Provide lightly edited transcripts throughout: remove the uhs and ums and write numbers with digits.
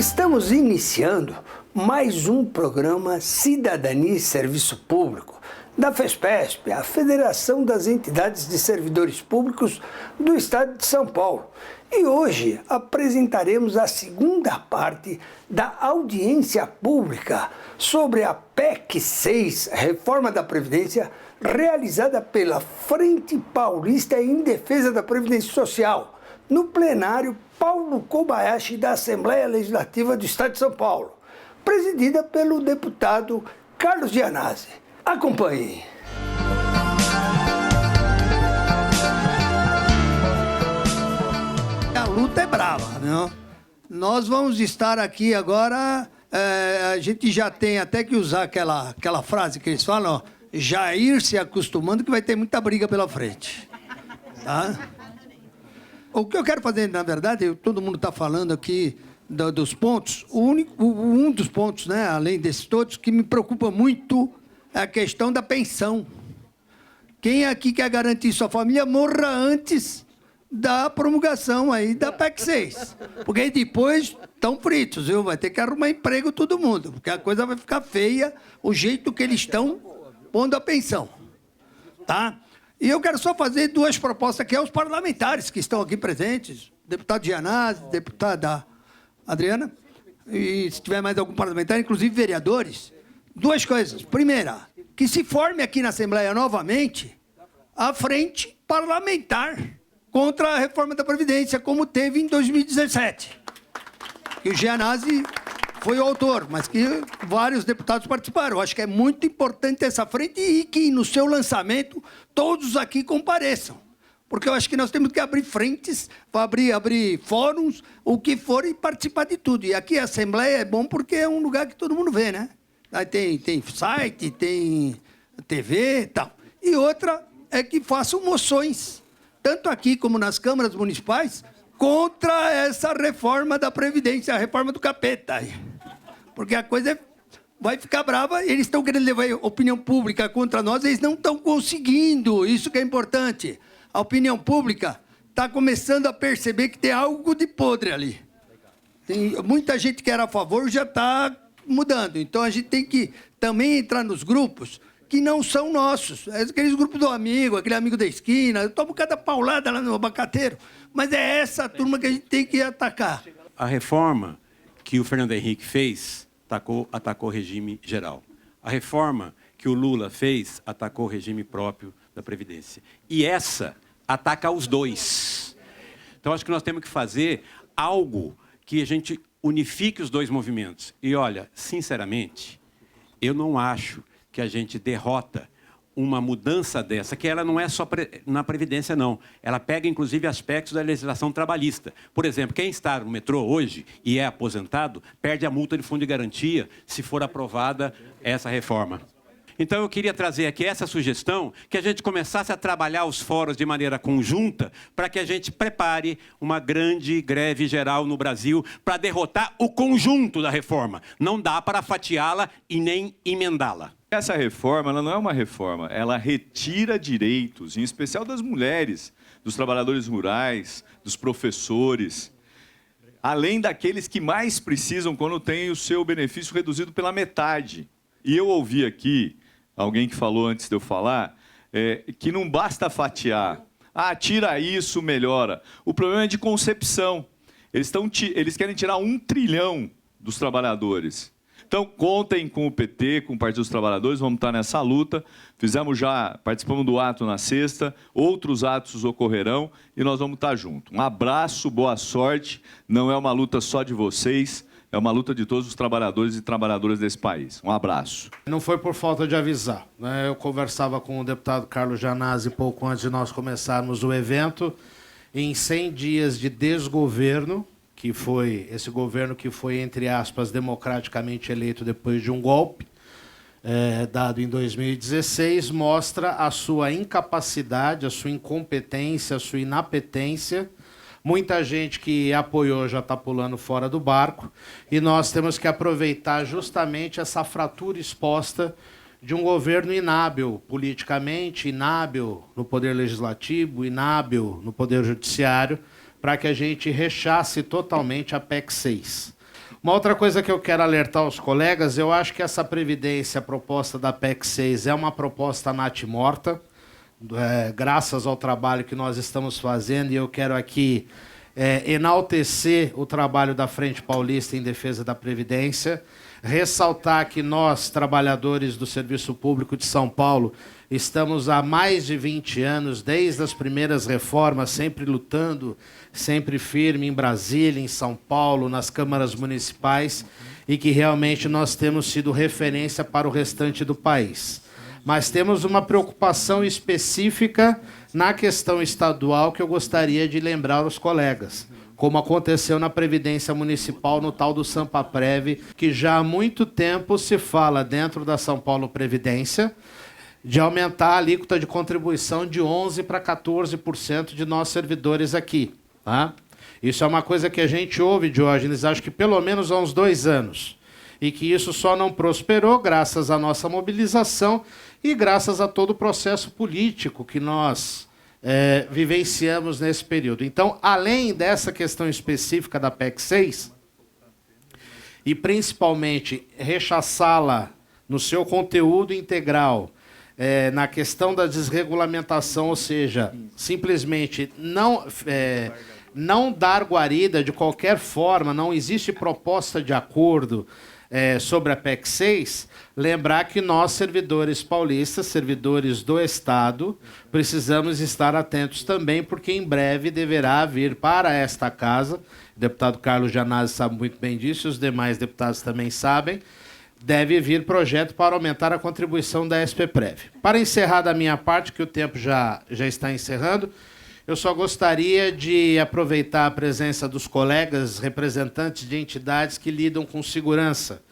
Estamos iniciando mais um programa Cidadania e Serviço Público da FESPESP, a Federação das Entidades de Servidores Públicos do Estado de São Paulo. E hoje apresentaremos a segunda parte da audiência pública sobre a PEC 6, Reforma da Previdência, realizada pela Frente Paulista em Defesa da Previdência Social, no plenário Paulo Kobayashi da Assembleia Legislativa do Estado de São Paulo, presidida pelo deputado Carlos Gianazzi. Acompanhe. A luta é brava, não? Nós vamos estar aqui agora, a gente já tem até que usar aquela frase que eles falam, ó, já ir se acostumando que vai ter muita briga pela frente, tá? O que eu quero fazer, na verdade, todo mundo está falando aqui dos pontos, um dos pontos, né, além desses todos, que me preocupa muito é a questão da pensão. Quem aqui quer garantir sua família morra antes da promulgação aí da PEC 6? Porque aí depois estão fritos, viu? Vai ter que arrumar emprego todo mundo, porque a coisa vai ficar feia, o jeito que eles estão pondo a pensão, tá? E eu quero só fazer duas propostas aqui aos parlamentares que estão aqui presentes, deputado Gianazzi, deputada Adriana, e se tiver mais algum parlamentar, inclusive vereadores. Duas coisas. Primeira, que se forme aqui na Assembleia novamente a frente parlamentar contra a reforma da Previdência, como teve em 2017. Que o Gianazzi foi o autor, mas que vários deputados participaram. Eu acho que é muito importante essa frente e que, no seu lançamento, todos aqui compareçam. Porque eu acho que nós temos que abrir frentes, abrir fóruns, o que for, e participar de tudo. E aqui a Assembleia é bom porque é um lugar que todo mundo vê, né? Aí tem site, tem TV e tal. E outra é que façam moções, tanto aqui como nas câmaras municipais, contra essa reforma da Previdência, a reforma do capeta. Porque a coisa vai ficar brava, eles estão querendo levar a opinião pública contra nós, eles não estão conseguindo, isso que é importante. A opinião pública está começando a perceber que tem algo de podre ali. Tem muita gente que era a favor já está mudando. Então a gente tem que também entrar nos grupos que não são nossos. Aqueles grupos do amigo, aquele amigo da esquina, eu tomo cada paulada lá no abacateiro. Mas é essa turma que a gente tem que atacar. A reforma que o Fernando Henrique fez atacou o regime geral. A reforma que o Lula fez atacou o regime próprio da Previdência. E essa ataca os dois. Então, acho que nós temos que fazer algo que a gente unifique os dois movimentos. E, olha, sinceramente, eu não acho que a gente derrota uma mudança dessa, que ela não é só na Previdência, não. Ela pega, inclusive, aspectos da legislação trabalhista. Por exemplo, quem está no metrô hoje e é aposentado, perde a multa de fundo de garantia se for aprovada essa reforma. Então, eu queria trazer aqui essa sugestão, que a gente começasse a trabalhar os fóruns de maneira conjunta, para que a gente prepare uma grande greve geral no Brasil para derrotar o conjunto da reforma. Não dá para fatiá-la e nem emendá-la. Essa reforma, ela não é uma reforma, ela retira direitos, em especial das mulheres, dos trabalhadores rurais, dos professores, além daqueles que mais precisam quando têm o seu benefício reduzido pela metade. E eu ouvi aqui alguém que falou antes de eu falar, que não basta fatiar. Ah, tira isso, melhora. O problema é de concepção. Eles querem tirar 1 trilhão dos trabalhadores. Então, contem com o PT, com o Partido dos Trabalhadores, vamos estar nessa luta. Participamos do ato na sexta, outros atos ocorrerão e nós vamos estar juntos. Um abraço, boa sorte. Não é uma luta só de vocês, é uma luta de todos os trabalhadores e trabalhadoras desse país. Um abraço. Não foi por falta de avisar, né? Eu conversava com o deputado Carlos Gianazzi pouco antes de nós começarmos o evento. Em 100 dias de desgoverno, que foi esse governo que foi, entre aspas, democraticamente eleito depois de um golpe, dado em 2016, mostra a sua incapacidade, a sua incompetência, a sua inapetência. Muita gente que apoiou já está pulando fora do barco e nós temos que aproveitar justamente essa fratura exposta de um governo inábil politicamente, inábil no poder legislativo, inábil no poder judiciário, para que a gente rechace totalmente a PEC 6. Uma outra coisa que eu quero alertar os colegas, eu acho que essa previdência proposta da PEC 6 é uma proposta natimorta, graças ao trabalho que nós estamos fazendo, e eu quero aqui enaltecer o trabalho da Frente Paulista em defesa da Previdência, ressaltar que nós, trabalhadores do Serviço Público de São Paulo, estamos há mais de 20 anos, desde as primeiras reformas, sempre lutando, sempre firme em Brasília, em São Paulo, nas câmaras municipais, e que realmente nós temos sido referência para o restante do país. Mas temos uma preocupação específica na questão estadual que eu gostaria de lembrar aos colegas, como aconteceu na Previdência Municipal, no tal do Sampaprev, que já há muito tempo se fala dentro da São Paulo Previdência de aumentar a alíquota de contribuição de 11% para 14% de nós servidores aqui. Tá? Isso é uma coisa que a gente ouve, Diógenes, acho que pelo menos há uns 2 anos. E que isso só não prosperou graças à nossa mobilização e graças a todo o processo político que nós vivenciamos nesse período. Então, além dessa questão específica da PEC 6, e principalmente rechaçá-la no seu conteúdo integral, na questão da desregulamentação, ou seja, simplesmente não dar guarida de qualquer forma, não existe proposta de acordo sobre a PEC 6, lembrar que nós, servidores paulistas, servidores do Estado, precisamos estar atentos também, porque em breve deverá vir para esta casa, o deputado Carlos Gianazzi sabe muito bem disso, e os demais deputados também sabem, deve vir projeto para aumentar a contribuição da SPPrev. Para encerrar da minha parte, que o tempo já está encerrando, eu só gostaria de aproveitar a presença dos colegas representantes de entidades que lidam com segurança,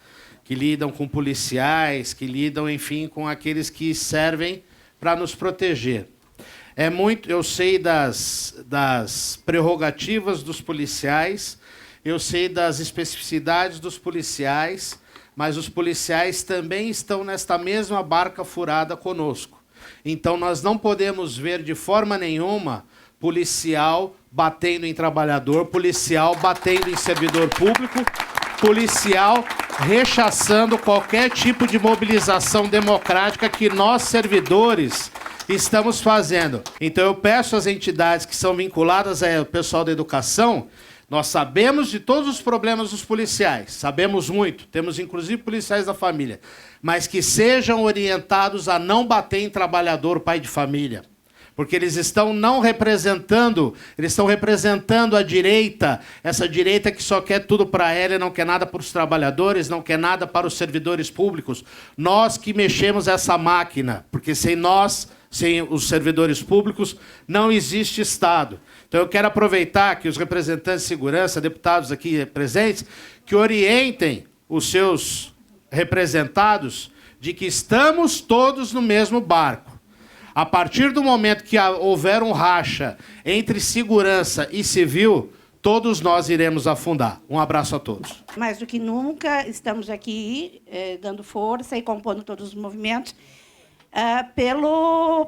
que lidam com policiais, que lidam, enfim, com aqueles que servem para nos proteger. Eu sei das prerrogativas dos policiais, eu sei das especificidades dos policiais, mas os policiais também estão nesta mesma barca furada conosco. Então, nós não podemos ver de forma nenhuma policial batendo em trabalhador, policial batendo em servidor público, policial rechaçando qualquer tipo de mobilização democrática que nós, servidores, estamos fazendo. Então, eu peço às entidades que são vinculadas ao pessoal da educação, nós sabemos de todos os problemas dos policiais, sabemos muito, temos inclusive policiais da família, mas que sejam orientados a não bater em trabalhador, pai de família. Porque eles estão eles estão representando a direita, essa direita que só quer tudo para ela e não quer nada para os trabalhadores, não quer nada para os servidores públicos. Nós que mexemos essa máquina, porque sem nós, sem os servidores públicos, não existe Estado. Então eu quero aproveitar que os representantes de segurança, deputados aqui presentes, que orientem os seus representados de que estamos todos no mesmo barco. A partir do momento que houver um racha entre segurança e civil, todos nós iremos afundar. Um abraço a todos. Mais do que nunca, estamos aqui dando força e compondo todos os movimentos pela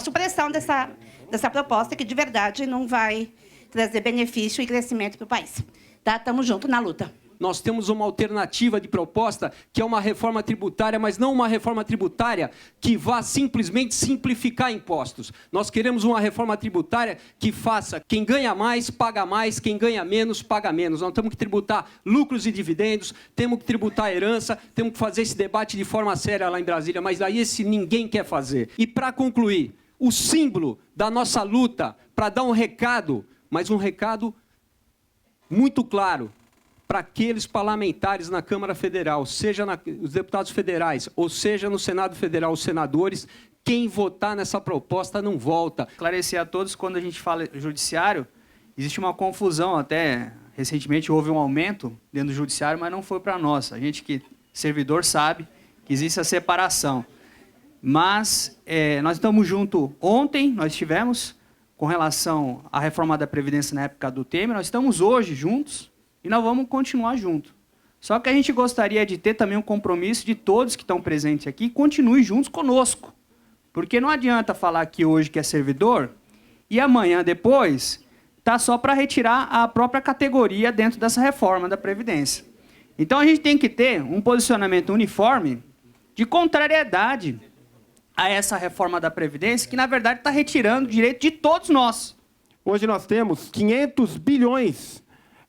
supressão dessa proposta que, de verdade, não vai trazer benefício e crescimento para o país. Tá? Estamos juntos na luta. Nós temos uma alternativa de proposta, que é uma reforma tributária, mas não uma reforma tributária que vá simplesmente simplificar impostos. Nós queremos uma reforma tributária que faça quem ganha mais, paga mais, quem ganha menos, paga menos. Nós temos que tributar lucros e dividendos, temos que tributar a herança, temos que fazer esse debate de forma séria lá em Brasília, mas aí esse ninguém quer fazer. E, para concluir, o símbolo da nossa luta para dar um recado, mas um recado muito claro, para aqueles parlamentares na Câmara Federal, seja os deputados federais, ou seja no Senado Federal, os senadores, quem votar nessa proposta não volta. Esclarecer a todos, quando a gente fala judiciário, existe uma confusão, até recentemente houve um aumento dentro do judiciário, mas não foi para nós. A gente que servidor sabe que existe a separação. Mas nós estamos juntos. Ontem nós estivemos com relação à reforma da Previdência na época do Temer, nós estamos hoje juntos, e nós vamos continuar juntos. Só que a gente gostaria de ter também um compromisso de todos que estão presentes aqui e continuem juntos conosco. Porque não adianta falar aqui hoje que é servidor e amanhã, depois, está só para retirar a própria categoria dentro dessa reforma da Previdência. Então, a gente tem que ter um posicionamento uniforme de contrariedade a essa reforma da Previdência, que, na verdade, está retirando o direito de todos nós. Hoje nós temos 500 bilhões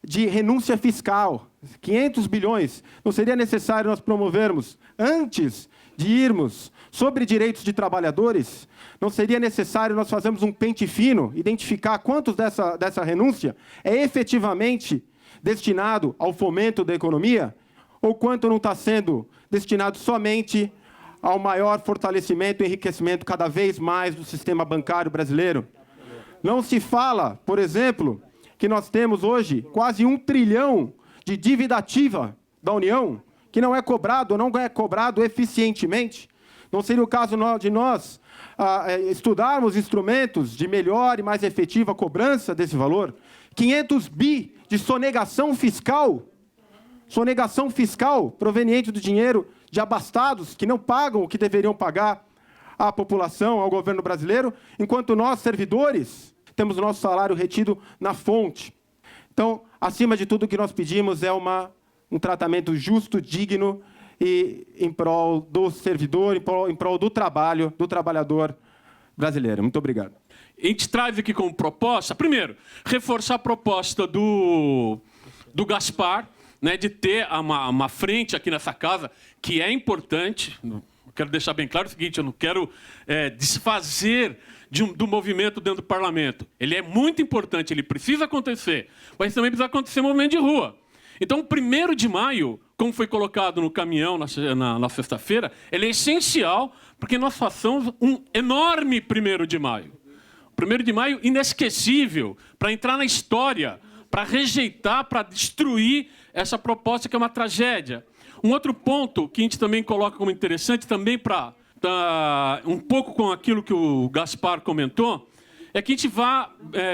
de renúncia fiscal. 500 bilhões. Não seria necessário nós promovermos, antes de irmos sobre direitos de trabalhadores, não seria necessário nós fazermos um pente fino, identificar quantos dessa renúncia é efetivamente destinado ao fomento da economia, ou quanto não está sendo destinado somente ao maior fortalecimento e enriquecimento cada vez mais do sistema bancário brasileiro. Não se fala, por exemplo, que nós temos hoje quase 1 trilhão de dívida ativa da União, que não é cobrado ou não é cobrado eficientemente. Não seria o caso de nós estudarmos instrumentos de melhor e mais efetiva cobrança desse valor? 500 bi de sonegação fiscal proveniente do dinheiro de abastados que não pagam o que deveriam pagar à população, ao governo brasileiro, enquanto nós, servidores, temos o nosso salário retido na fonte. Então, acima de tudo, o que nós pedimos é um tratamento justo, digno e em prol do servidor, em prol do trabalho, do trabalhador brasileiro. Muito obrigado. A gente traz aqui como proposta, primeiro, reforçar a proposta do Gaspar, né, de ter uma frente aqui nessa casa, que é importante. Quero deixar bem claro o seguinte, eu não quero desfazer do movimento dentro do parlamento. Ele é muito importante, ele precisa acontecer, mas também precisa acontecer movimento de rua. Então, o 1º de maio, como foi colocado no caminhão na sexta-feira, ele é essencial porque nós façamos um enorme 1º de maio. 1º de maio inesquecível, para entrar na história, para rejeitar, para destruir essa proposta que é uma tragédia. Um outro ponto que a gente também coloca como interessante, também para um pouco com aquilo que o Gaspar comentou, é que a gente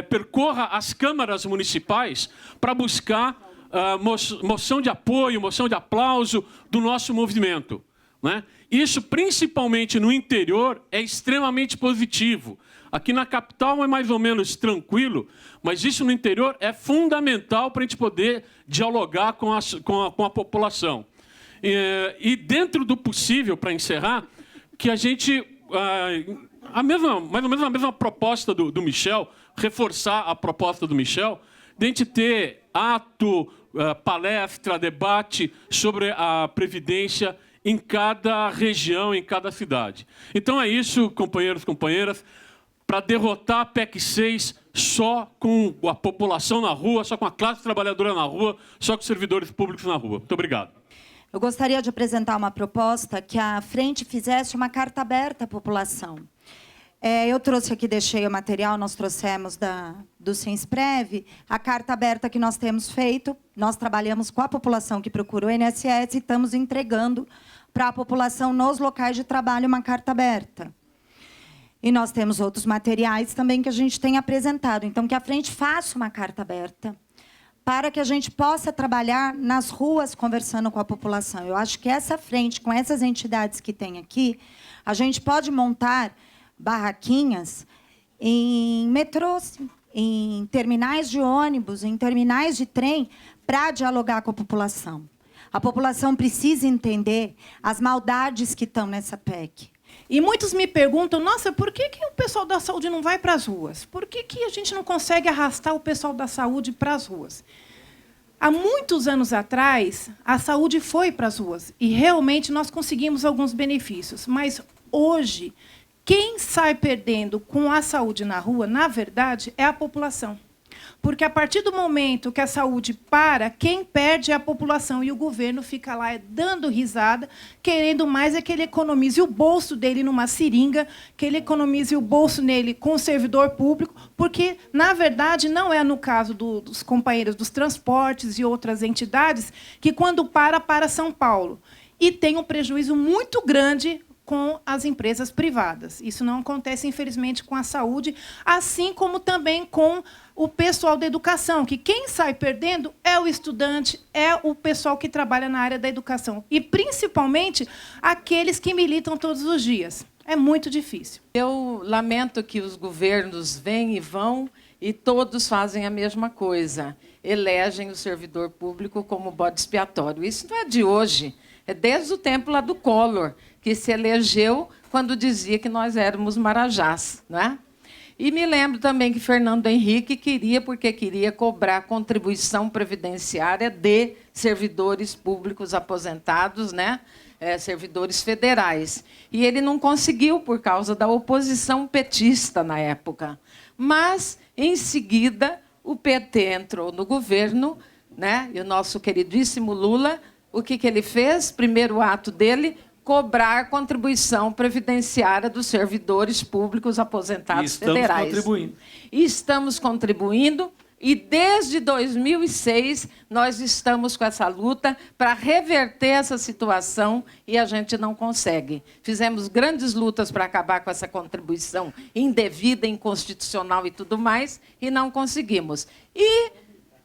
percorra as câmaras municipais para buscar moção de apoio, moção de aplauso do nosso movimento, né? Isso, principalmente no interior, é extremamente positivo. Aqui na capital é mais ou menos tranquilo, mas isso no interior é fundamental para a gente poder dialogar com a população. E dentro do possível, para encerrar, que a gente, mais ou menos a mesma proposta do Michel, reforçar a proposta do Michel, de a gente ter ato, palestra, debate sobre a Previdência em cada região, em cada cidade. Então é isso, companheiros e companheiras, para derrotar a PEC 6 só com a população na rua, só com a classe trabalhadora na rua, só com os servidores públicos na rua. Muito obrigado. Eu gostaria de apresentar uma proposta que a frente fizesse uma carta aberta à população. Eu trouxe aqui, deixei o material, nós trouxemos do Sinsprev, a carta aberta que nós temos feito. Nós trabalhamos com a população que procura o INSS e estamos entregando para a população nos locais de trabalho uma carta aberta. E nós temos outros materiais também que a gente tem apresentado. Então, que a frente faça uma carta aberta para que a gente possa trabalhar nas ruas conversando com a população. Eu acho que essa frente, com essas entidades que tem aqui, a gente pode montar barraquinhas em metrôs, em terminais de ônibus, em terminais de trem, para dialogar com a população. A população precisa entender as maldades que estão nessa PEC. E muitos me perguntam, nossa, por que o pessoal da saúde não vai para as ruas? Por que a gente não consegue arrastar o pessoal da saúde para as ruas? Há muitos anos atrás, a saúde foi para as ruas e realmente nós conseguimos alguns benefícios. Mas hoje, quem sai perdendo com a saúde na rua, na verdade, é a população. Porque, a partir do momento que a saúde para, quem perde é a população. E o governo fica lá dando risada, querendo mais é que ele economize o bolso dele numa seringa, que ele economize o bolso nele com o servidor público, porque, na verdade, não é no caso dos companheiros dos transportes e outras entidades, que, quando para São Paulo. E tem um prejuízo muito grande com as empresas privadas. Isso não acontece, infelizmente, com a saúde, assim como também com o pessoal da educação, que quem sai perdendo é o estudante, é o pessoal que trabalha na área da educação, e, principalmente, aqueles que militam todos os dias. É muito difícil. Eu lamento que os governos vêm e vão e todos fazem a mesma coisa, elegem o servidor público como bode expiatório. Isso não é de hoje, é desde o tempo lá do Collor, que se elegeu quando dizia que nós éramos marajás, não é? E me lembro também que Fernando Henrique queria cobrar contribuição previdenciária de servidores públicos aposentados, né? Servidores federais. E ele não conseguiu por causa da oposição petista na época. Mas, em seguida, o PT entrou no governo, né? E o nosso queridíssimo Lula, o que ele fez? Primeiro ato dele, cobrar contribuição previdenciária dos servidores públicos aposentados federais. Estamos contribuindo e, desde 2006, nós estamos com essa luta para reverter essa situação e a gente não consegue. Fizemos grandes lutas para acabar com essa contribuição indevida, inconstitucional e tudo mais, e não conseguimos. E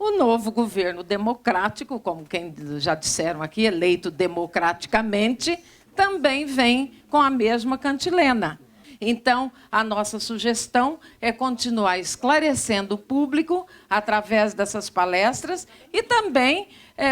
o novo governo democrático, como quem já disseram aqui, eleito democraticamente, também vem com a mesma cantilena. Então, a nossa sugestão é continuar esclarecendo o público através dessas palestras e também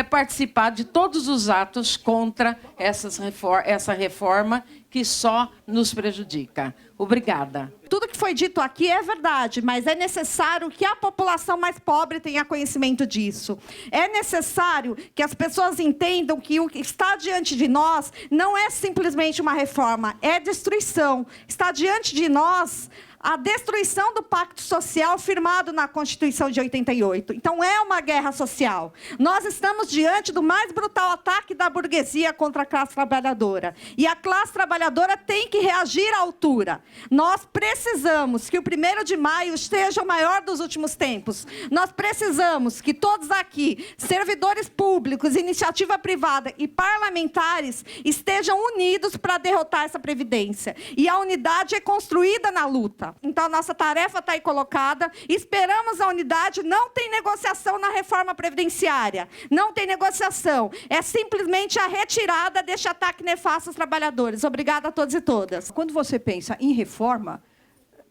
participar de todos os atos contra essa reforma que só nos prejudica. Obrigada. Tudo que foi dito aqui é verdade, mas é necessário que a população mais pobre tenha conhecimento disso. É necessário que as pessoas entendam que o que está diante de nós não é simplesmente uma reforma, é destruição. Está diante de nós a destruição do pacto social firmado na Constituição de 88. Então, é uma guerra social. Nós estamos diante do mais brutal ataque da burguesia contra a classe trabalhadora. E a classe trabalhadora tem que reagir à altura. Nós precisamos que o 1º de maio esteja o maior dos últimos tempos. Nós precisamos que todos aqui, servidores públicos, iniciativa privada e parlamentares, estejam unidos para derrotar essa Previdência. E a unidade é construída na luta. Então, a nossa tarefa está aí colocada. Esperamos a unidade. Não tem negociação na reforma previdenciária. Não tem negociação. É simplesmente a retirada deste ataque nefasto aos trabalhadores. Obrigada a todos e todas. Quando você pensa em reforma,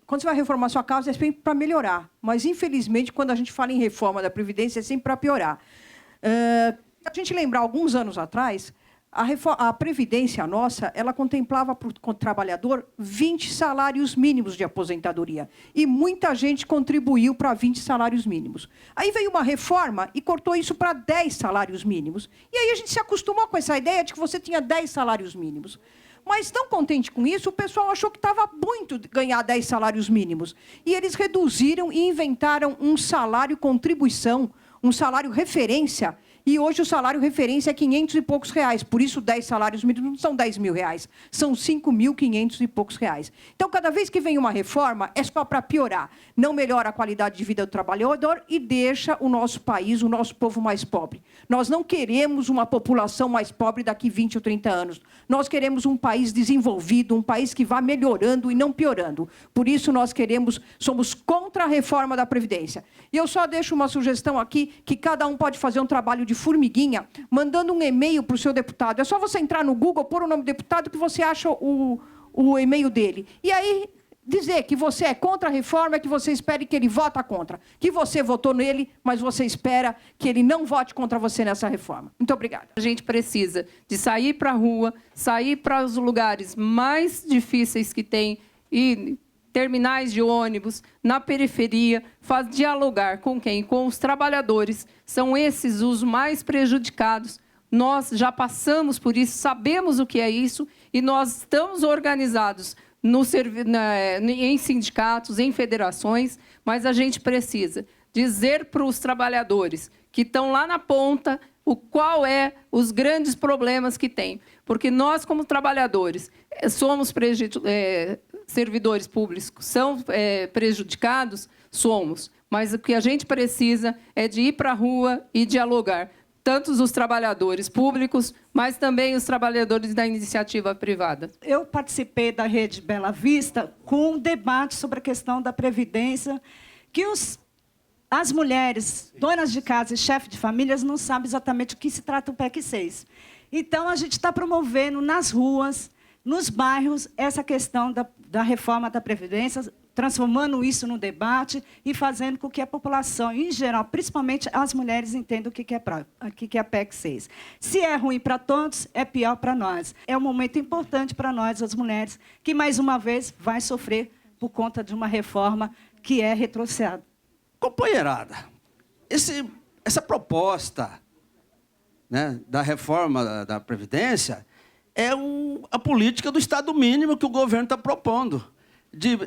quando você vai reformar a sua casa, é sempre para melhorar. Mas, infelizmente, quando a gente fala em reforma da Previdência, é sempre para piorar. A gente lembrar, alguns anos atrás, a Previdência nossa, ela contemplava para o trabalhador 20 salários mínimos de aposentadoria. E muita gente contribuiu para 20 salários mínimos. Aí veio uma reforma e cortou isso para 10 salários mínimos. E aí a gente se acostumou com essa ideia de que você tinha 10 salários mínimos. Mas, tão contente com isso, o pessoal achou que estava muito ganhar 10 salários mínimos. E eles reduziram e inventaram um salário contribuição, um salário referência. E hoje o salário referência é 500 e poucos reais. Por isso, 10 salários mínimos não são 10 mil reais. São 5.500 e poucos reais. Então, cada vez que vem uma reforma, é só para piorar. Não melhora a qualidade de vida do trabalhador e deixa o nosso país, o nosso povo mais pobre. Nós não queremos uma população mais pobre daqui 20 ou 30 anos. Nós queremos um país desenvolvido, um país que vá melhorando e não piorando. Por isso, nós somos contra a reforma da Previdência. E eu só deixo uma sugestão aqui, que cada um pode fazer um trabalho de formiguinha, mandando um e-mail para o seu deputado. É só você entrar no Google, pôr o nome do deputado, que você acha o e-mail dele. E aí, dizer que você é contra a reforma, que você espera que ele vota contra. Que você votou nele, mas você espera que ele não vote contra você nessa reforma. Muito obrigada. A gente precisa de sair para a rua, sair para os lugares mais difíceis que tem e terminais de ônibus, na periferia, dialogar com quem? Com os trabalhadores. São esses os mais prejudicados. Nós já passamos por isso, sabemos o que é isso, e nós estamos organizados em sindicatos, em federações, mas a gente precisa dizer para os trabalhadores que estão lá na ponta qual é os grandes problemas que tem. Porque nós, como trabalhadores, somos servidores públicos, são prejudicados? Somos. Mas o que a gente precisa é de ir para a rua e dialogar. Tanto os trabalhadores públicos, mas também os trabalhadores da iniciativa privada. Eu participei da Rede Bela Vista com um debate sobre a questão da Previdência, que as mulheres, donas de casa e chefes de famílias, não sabem exatamente o que se trata o PEC 6. Então, a gente está promovendo nas ruas, nos bairros, essa questão da reforma da Previdência, transformando isso no debate e fazendo com que a população, em geral, principalmente as mulheres, entendam o que é a PEC 6. Se é ruim para todos, é pior para nós. É um momento importante para nós, as mulheres, que, mais uma vez, vai sofrer por conta de uma reforma que é retrocedida. Companheirada, essa proposta, né, da reforma da Previdência é a política do Estado mínimo que o governo está propondo, de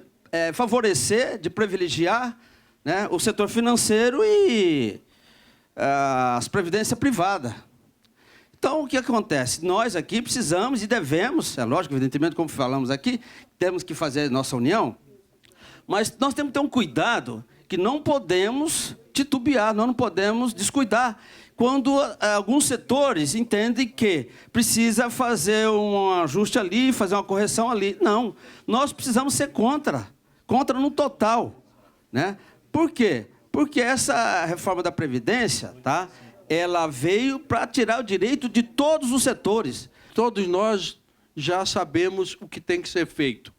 favorecer, de privilegiar, né, o setor financeiro e as previdências privadas. Então, o que acontece? Nós aqui precisamos e devemos, é lógico, evidentemente, como falamos aqui, temos que fazer nossa união, mas nós temos que ter um cuidado que não podemos titubear, nós não podemos descuidar. Quando alguns setores entendem que precisa fazer um ajuste ali, fazer uma correção ali. Não, nós precisamos ser contra no total, né? Por quê? Porque essa reforma da Previdência, tá, ela veio para tirar o direito de todos os setores. Todos nós já sabemos o que tem que ser feito,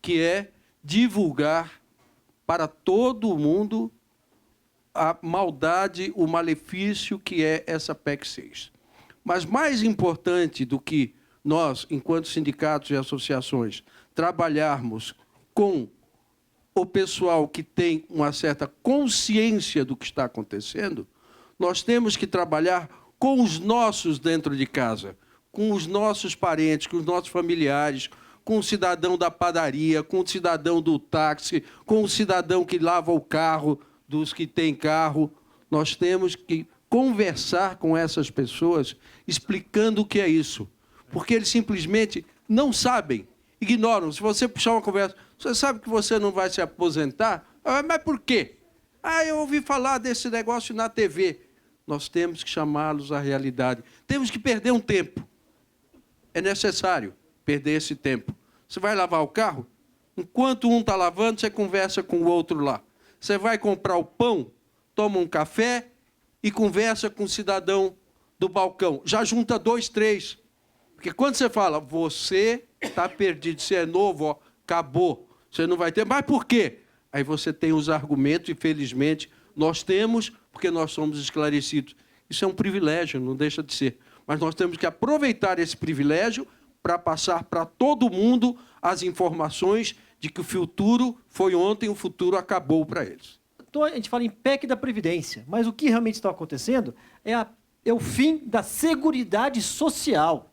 que é divulgar para todo mundo a maldade, o malefício que é essa PEC 6. Mas mais importante do que nós, enquanto sindicatos e associações, trabalharmos com o pessoal que tem uma certa consciência do que está acontecendo, nós temos que trabalhar com os nossos dentro de casa, com os nossos parentes, com os nossos familiares, com o cidadão da padaria, com o cidadão do táxi, com o cidadão que lava o carro, dos que têm carro. Nós temos que conversar com essas pessoas explicando o que é isso. Porque eles simplesmente não sabem, ignoram. Se você puxar uma conversa, você sabe que você não vai se aposentar? Ah, mas por quê? Ah, eu ouvi falar desse negócio na TV. Nós temos que chamá-los à realidade. Temos que perder um tempo. É necessário perder esse tempo. Você vai lavar o carro? Enquanto um está lavando, você conversa com o outro lá. Você vai comprar o pão, toma um café e conversa com o cidadão do balcão. Já junta 2, 3. Porque quando você fala, você está perdido, você é novo, ó, acabou. Você não vai ter. Mas por quê? Aí você tem os argumentos, e felizmente nós temos, porque nós somos esclarecidos. Isso é um privilégio, não deixa de ser. Mas nós temos que aproveitar esse privilégio para passar para todo mundo as informações de que o futuro foi ontem, o futuro acabou para eles. Então, a gente fala em PEC da Previdência, mas o que realmente está acontecendo é o fim da Seguridade Social.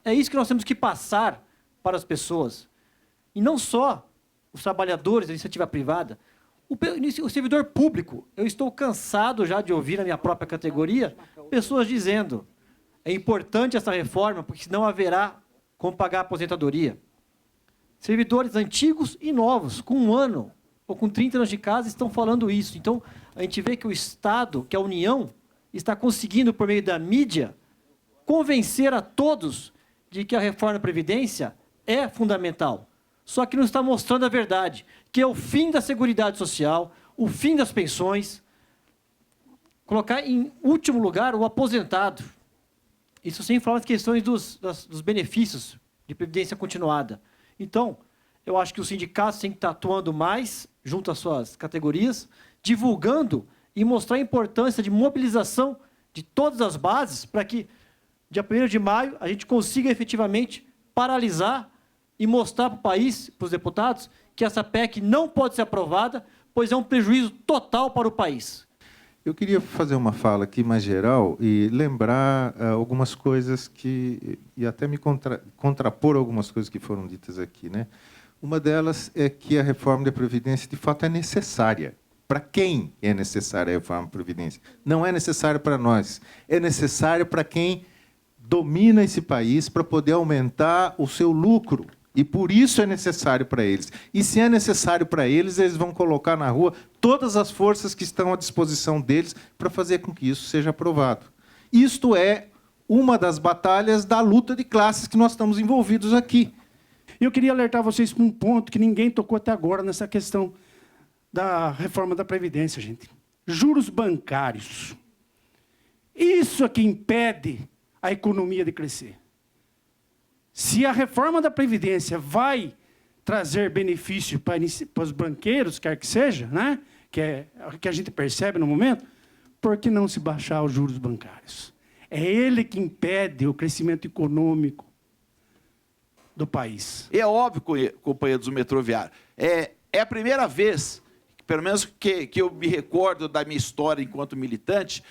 É isso que nós temos que passar para as pessoas. E não só os trabalhadores da iniciativa privada, o servidor público. Eu estou cansado já de ouvir na minha própria categoria pessoas dizendo é importante essa reforma, porque senão haverá como pagar a aposentadoria. Servidores antigos e novos, com 1 ano ou com 30 anos de casa, estão falando isso. Então, a gente vê que o Estado, que a União, está conseguindo, por meio da mídia, convencer a todos de que a reforma da Previdência é fundamental. Só que não está mostrando a verdade, que é o fim da Seguridade Social, o fim das pensões, colocar em último lugar o aposentado. Isso sem falar das questões dos benefícios de previdência continuada. Então, eu acho que os sindicatos têm que estar atuando mais junto às suas categorias, divulgando e mostrar a importância de mobilização de todas as bases para que, dia 1º de maio, a gente consiga efetivamente paralisar e mostrar para o país, para os deputados, que essa PEC não pode ser aprovada, pois é um prejuízo total para o país. Eu queria fazer uma fala aqui mais geral e lembrar algumas coisas e até me contrapor algumas coisas que foram ditas aqui, né? Uma delas é que a reforma da Previdência, de fato, é necessária. Para quem é necessária a reforma da Previdência? Não é necessária para nós. É necessária para quem domina esse país para poder aumentar o seu lucro. E por isso é necessário para eles. E se é necessário para eles, eles vão colocar na rua todas as forças que estão à disposição deles para fazer com que isso seja aprovado. Isto é uma das batalhas da luta de classes que nós estamos envolvidos aqui. Eu queria alertar vocês para um ponto que ninguém tocou até agora nessa questão da reforma da Previdência, gente. Juros bancários. Isso é que impede a economia de crescer. Se a reforma da Previdência vai trazer benefício para os banqueiros, quer que seja, né? Que é o que a gente percebe no momento, por que não se baixar os juros bancários? É ele que impede o crescimento econômico do país. É óbvio, companheiros do metroviário, é a primeira vez, pelo menos que eu me recordo da minha história enquanto militante,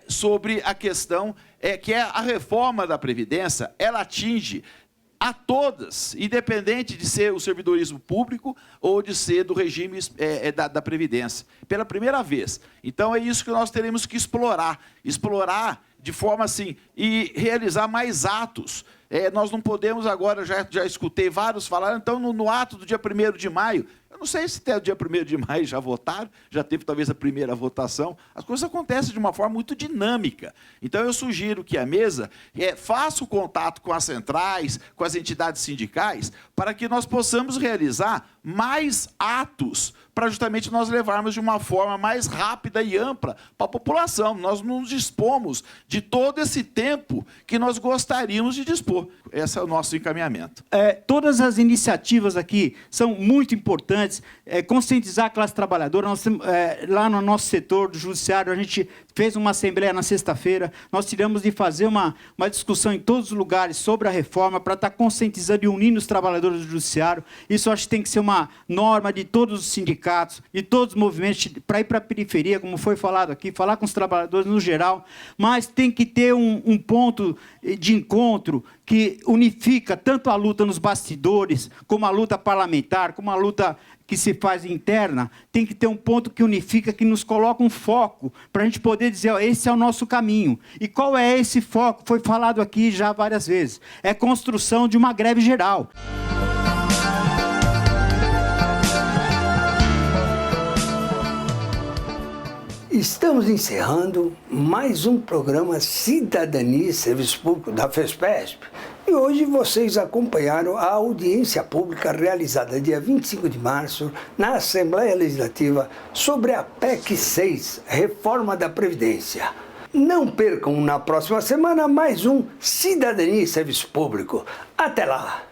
sobre a questão que a reforma da Previdência, ela atinge a todas, independente de ser o servidorismo público ou de ser do regime da Previdência, pela primeira vez. Então, é isso que nós teremos que explorar de forma assim, e realizar mais atos. Nós não podemos agora, já escutei vários falar, então, no ato do dia 1º de maio, eu não sei se até o dia 1º de maio já votaram, já teve talvez a primeira votação. As coisas acontecem de uma forma muito dinâmica. Então, eu sugiro que a mesa faça o contato com as centrais, com as entidades sindicais, para que nós possamos realizar mais atos para justamente nós levarmos de uma forma mais rápida e ampla para a população. Nós não dispomos de todo esse tempo que nós gostaríamos de dispor. Esse é o nosso encaminhamento. Todas as iniciativas aqui são muito importantes. Conscientizar a classe trabalhadora. Nós, lá no nosso setor do judiciário, a gente fez uma assembleia na sexta-feira. Nós tivemos de fazer uma discussão em todos os lugares sobre a reforma para estar conscientizando e unindo os trabalhadores do judiciário. Isso acho que tem que ser uma norma de todos os sindicatos, de todos os movimentos, para ir para a periferia, como foi falado aqui, falar com os trabalhadores no geral, mas tem que ter um ponto de encontro que unifica tanto a luta nos bastidores, como a luta parlamentar, como a luta que se faz interna. Tem que ter um ponto que unifica, que nos coloca um foco, para a gente poder dizer, ó, esse é o nosso caminho. E qual é esse foco? Foi falado aqui já várias vezes. É a construção de uma greve geral. Estamos encerrando mais um programa Cidadania e Serviço Público da FESPESP. E hoje vocês acompanharam a audiência pública realizada dia 25 de março na Assembleia Legislativa sobre a PEC 6, Reforma da Previdência. Não percam na próxima semana mais um Cidadania e Serviço Público. Até lá!